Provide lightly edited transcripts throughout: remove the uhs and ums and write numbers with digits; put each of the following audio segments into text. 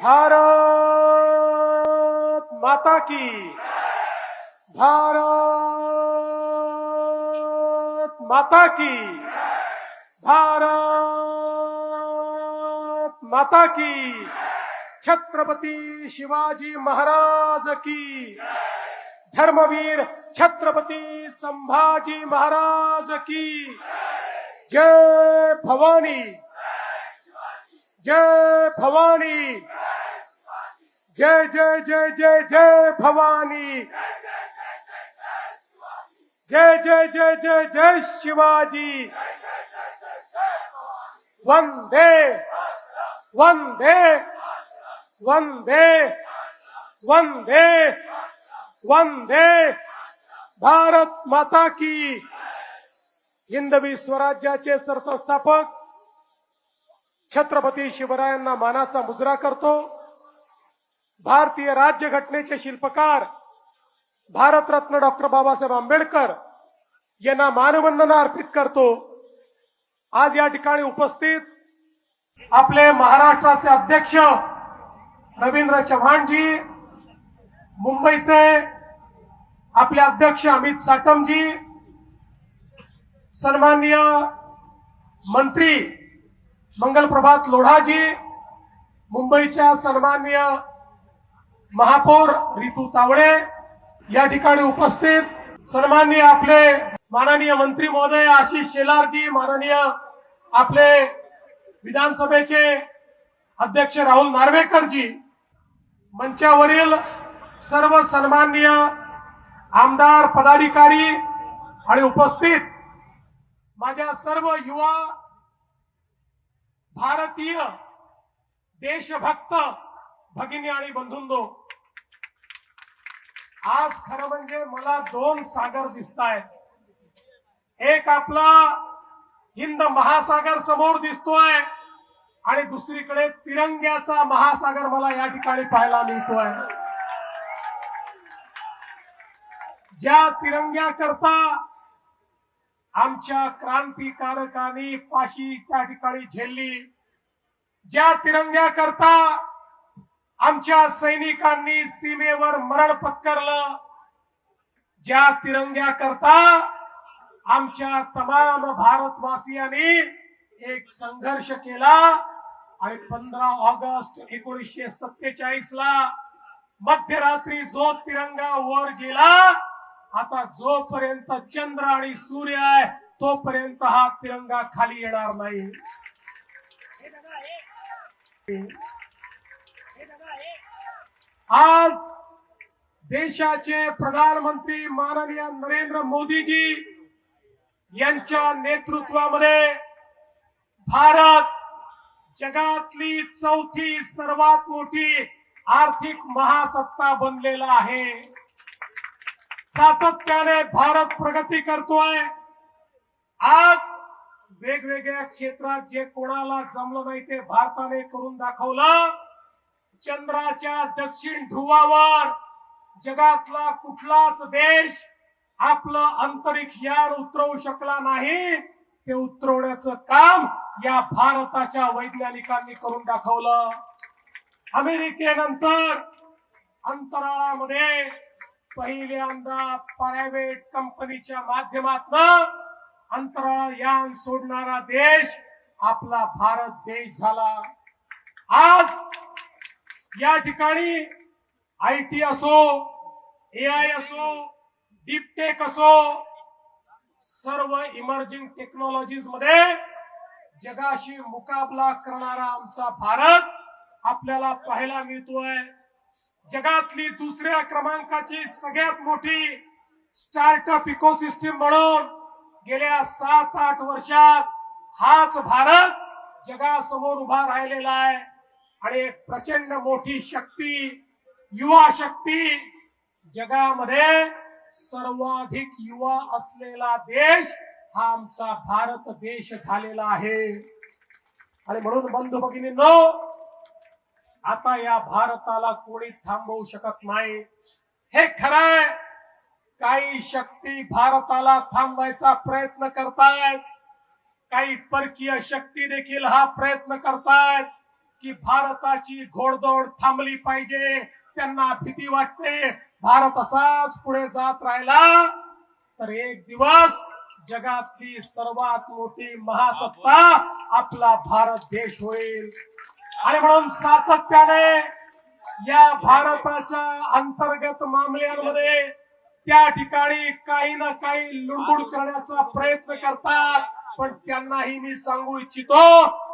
भारत माता की, भारत माता की, भारत माता की, छत्रपती शिवाजी महाराज की, धर्मवीर छत्रपती संभाजी महाराज की, जय भवानी, जय भवानी, जय जय जय जय जय भवानी, जय जय जय जय जय शिवाजी, वंदे वंदे वंदे वंदे वंदे भारत माता की। हिंदवी स्वराज्याचे सरसंस्थापक छत्रपती शिवरायांना मानाचा मुजरा करतो। भारतीय राज्यघटनेचे शिल्पकार भारतरत्न डॉक्टर बाबासाहेब आंबेडकर यांना मानवंदना अर्पित करतो। आज या ठिकाणी उपस्थित आपले महाराष्ट्राचे अध्यक्ष रवींद्र चव्हाणजी, मुंबईचे आपले अध्यक्ष अमित साटमजी, सन्माननीय मंत्री मंगलप्रभात लोढाजी, मुंबईच्या सन्माननीय महापौर रितू तावडे, या ठिकाणी उपस्थित सन्माननीय आपले माननीय मंत्री महोदय आशिष शेलारजी, माननीय आपले विधानसभेचे अध्यक्ष राहुल नार्वेकरजी, मंचावरील सर्व सन्माननीय आमदार पदाधिकारी आणि उपस्थित माझ्या सर्व युवा भारतीय देशभक्त भगिनी आणि बंधूंनो, आज खरं म्हणजे मला दोन सागर दिसतायत। एक आपला हिंद महासागर समोर दिसतोय आणि दुसरीकडे तिरंग्याचा महासागर मला या ठिकाणी पाहायला मिळतोय। ज्या तिरंग्याकरता आमच्या क्रांतिकारकांनी फाशी त्या ठिकाणी झेलली, ज्या तिरंग्याकरता आमच्या सैनिकांनी सीमेवर मरण पत्करलं, ज्या तिरंग्याकरता आमच्या तमाम भारतवासियांनी एक संघर्ष केला आणि 15 ऑगस्ट 1947 ला मध्यरात्री जो तिरंगा वर गेला, आता जोपर्यंत चंद्र आणि सूर्य आहे तोपर्यंत हा तिरंगा खाली येणार नाही। आज देशाचे प्रधानमंत्री माननीय नरेंद्र मोदीजी यांच्या नेतृत्वामध्ये भारत जगातली चौथी सर्वात मोठी आर्थिक महासत्ता बनलेला आहे। सातत्याने भारत प्रगती करतोय। आज वेगवेगळ्या क्षेत्रात जे कोणाला जमलं नाही ते भारताने करून दाखवलं। चंद्राच्या दक्षिण ध्रुवावर जगातला कुठलाच देश आपलं अंतरिक्ष यान उतरवू शकला नाही, ते उतरवण्याचं काम या भारताच्या वैज्ञानिकांनी करून दाखवलं। अमेरिकेनंतर अंतराळामध्ये पहिल्यांदा प्रायव्हेट कंपनीच्या माध्यमातून अंतराळ यान सोडणारा देश आपला भारत देश झाला। आज या ठिकाणी आयटी असो, एआय असो, डीपटेक असो, सर्व इमर्जिंग टेक्नॉलॉजीज मध्ये जगाशी मुकाबला करणारा आमचा भारत आपल्याला पाहायला मिळतोय। जगातली दुसऱ्या क्रमांकाची सगळ्यात मोठी स्टार्टअप इकोसिस्टीम म्हणून गेल्या 7-8 वर्षात हाच भारत जगासमोर उभा राहिलेला आहे आणि एक प्रचंड मोठी शक्ती, युवा शक्ती, जगामध्ये सर्वाधिक युवा असलेला देश हा आमचा भारत देश झालेला आहे। आणि म्हणून बंधू भगिनींनो, आता या भारताला कोणी थांबवू शकत नाही। हे खरंय, काही शक्ती भारताला थांबवायचा प्रयत्न करतायत, काही परकीय शक्ती देखील हा प्रयत्न करतायत, की भारताची घोडदौड थांबली पाहिजे. त्यांना भीती वाटते भारत असाच पुढे जात राहिला तर एक दिवस जगातली सर्वात मोठी महासत्ता आपला भारत देश होईल. आणि म्हणून सातत्याने या भारताच्या अंतर्गत मामल्यांमध्ये त्या ठिकाणी काही ना काही लुडबुड करण्याचा प्रयत्न करतात. पण त्यांनाही मी सांगू इच्छितो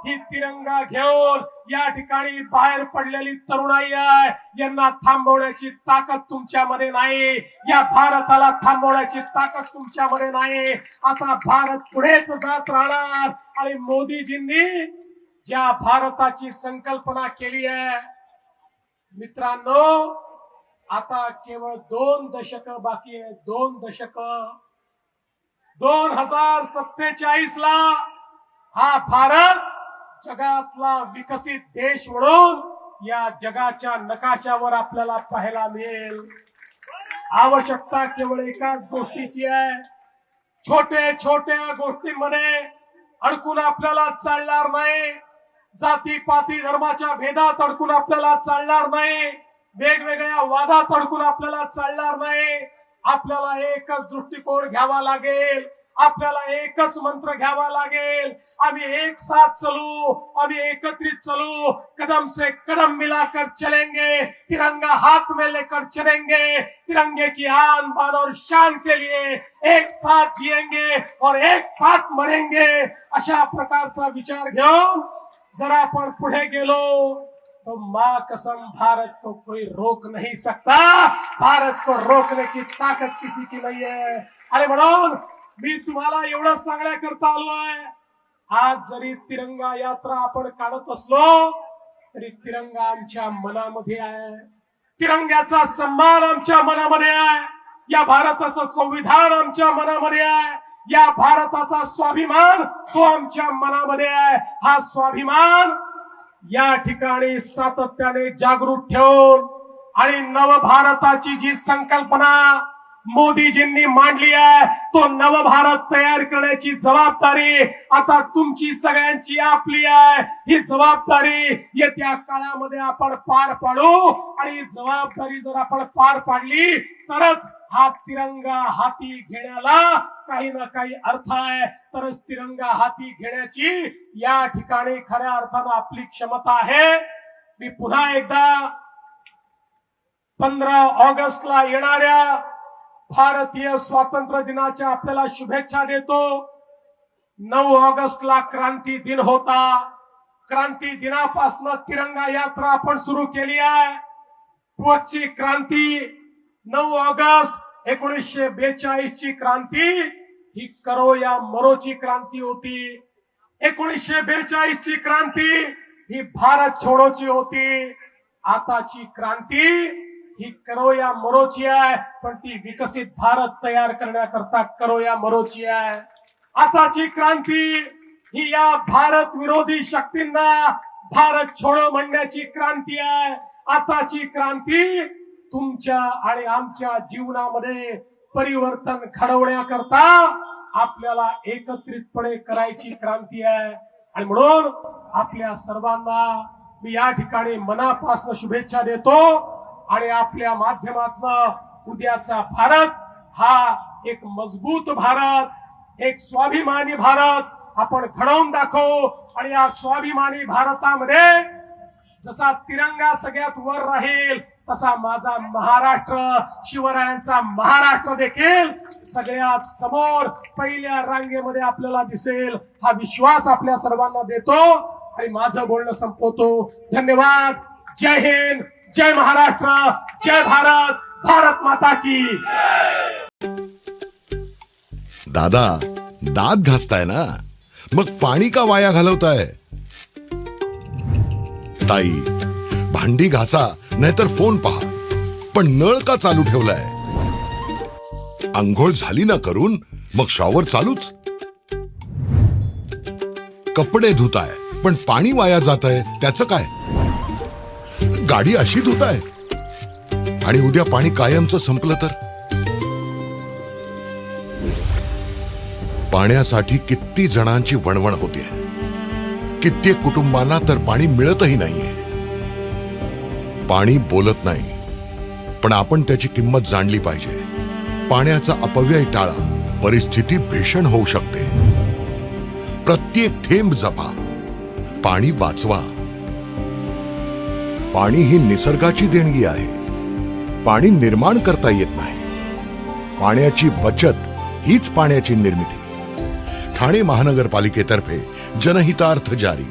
ही तिरंगा घेऊन या ठिकाणी बाहेर पडलेली तरुणाई आहे, यांना थांबवण्याची ताकद तुमच्यामध्ये नाही. या भारताला थांबवण्याची ताकद तुमच्यामध्ये नाही. आता भारत पुढेच जात राहणार. आणि मोदीजींनी ज्या भारताची संकल्पना केली आहे मित्रांनो, आता केवळ 2 दशक बाकी आहे. 2 दशक. 2047 ला हा भारत जगातला विकसित देश म्हणून या जगाच्या नकाशावर आपल्याला पाहायला मिळेल. आवश्यकता केवळ एकाच गोष्टीची आहे. छोट्या छोट्या गोष्टींमध्ये अडकून आपल्याला चालणार नाही. जाती पाती धर्माच्या भेदात अडकून आपल्याला चालणार नाही. वेगवेगळ्या वादात अडकून आपल्याला चालणार नाही. आपल्याला एकच दृष्टिकोन घ्यावा लागेल. आपल्याला एकच मंत्र घ्यावा लागेल. आम्ही एक साथ चलू, आम्ही एकत्रित चलू, कदम से कदम मिलाकर चलेंगे, तिरंगा हाथ में लेकर चलेंगे, तिरंगे की आन बान और शान के लिए एक साथ जिएंगे और एक साथ मरेंगे. अशा प्रकारचा विचार घेऊन जर आपण पुढे गेलो तो मां कसम भारत को कोई रोक नहीं सकता. भारत को रोकने की ताकत किसी की नहीं है. आणि म्हणून मी तुम्हाला एवढं सांगण्याकरता आलो आहे. आज जरी तिरंगा यात्रा आपण काढत असलो तरी तिरंगा आमच्या मनामध्ये आहे. तिरंग्याचा सन्मान आमच्या मनामध्ये आहे. या भारताचं संविधान आमच्या मनामध्ये आहे. या भारताचा स्वाभिमान तो आमच्या मनामध्ये आहे. हा स्वाभिमान या ठिकाणी सातत्याने जागृत ठेवून आणि नवभारताची जी संकल्पना मोदीजींनी मांडली आहे तो नवभारत तयार करण्याची जबाबदारी आता तुमची सगळ्यांची आपली आहे. ही जबाबदारी येत्या काळामध्ये आपण पार पाडू. आणि ही जबाबदारी जर आपण पार पाडली तरच हा तिरंगा हाती घेण्याला काही ना काही अर्थ आहे. तरच तिरंगा हाती घेण्याची या ठिकाणी खऱ्या अर्थानं आपली क्षमता आहे. मी पुन्हा एकदा 15 ऑगस्टला येणाऱ्या भारतीय स्वातंत्र्य दिनाच्या आपल्याला शुभेच्छा देतो. 9 ऑगस्टला क्रांती दिन होता. क्रांती दिनापासून तिरंगा यात्रा आपण सुरू केली आहे. पुढची क्रांती 9 ऑगस्ट 1942 ची क्रांती ही करो या मरोची क्रांती होती. 1942 ची क्रांती ही भारत छोडोची होती. आताची क्रांती ही करो या मरोची आहे, पण ती विकसित भारत तयार करण्याकरता करो या मरोची आहे. आताची क्रांती ही या भारत विरोधी शक्तींना भारत छोडो म्हणण्याची क्रांती आहे. आताची क्रांती तुमच्या आणि आमच्या जीवनामध्ये परिवर्तन घडवण्याकरता आपल्याला एकत्रितपणे करायची क्रांती आहे. आणि म्हणून आपल्या सर्वांना मी या ठिकाणी मनापासून शुभेच्छा देतो. आणि आपल्या माध्यमातून उद्याचा भारत हा एक मजबूत भारत, एक स्वाभिमानी भारत आपण घडवून दाखवू. आणि या स्वाभिमानी भारतामध्ये जसा तिरंगा सगळ्यात वर राहील तसा माझा महाराष्ट्र, शिवरायांचा महाराष्ट्र देखील सगळ्यात समोर पहिल्या रांगेमध्ये आपल्याला दिसेल. हा विश्वास आपल्या सर्वांना देतो आणि माझं बोलणं संपवतो. धन्यवाद. जय हिंद, जय महाराष्ट्र, जय भारत, भारत माता की. दादा, दात घासताय ना, मग पाणी का वाया घालवताय? ताई, भांडी घासा नाहीतर फोन पहा, पण नळ का चालू ठेवलाय? अंघोळ झाली ना करून मग शॉवर चालूच. कपडे धुताय पण पाणी वाया जातंय, त्याचं काय? गाडी अशी धुताय आणि उद्या पाणी कायमचं संपलं तर? पाण्यासाठी किती जणांची वणवण होते. कित्येक कुटुंबांना तर पाणी मिळतही नाहीये. पाणी बोलत नाही, पण आपण त्याची किंमत जाणली पाहिजे. पाण्याचा अपव्यय टाळा, परिस्थिती भीषण होऊ शकते. प्रत्येक थेंब जपा, पाणी वाचवा. पाणी ही निसर्गाची देणगी आहे. पाणी निर्माण करता येत नाही. पाण्याची बचत हीच पाण्याची निर्मिती. ठाणे महानगरपालिकेतर्फे जनहितार्थ जारी.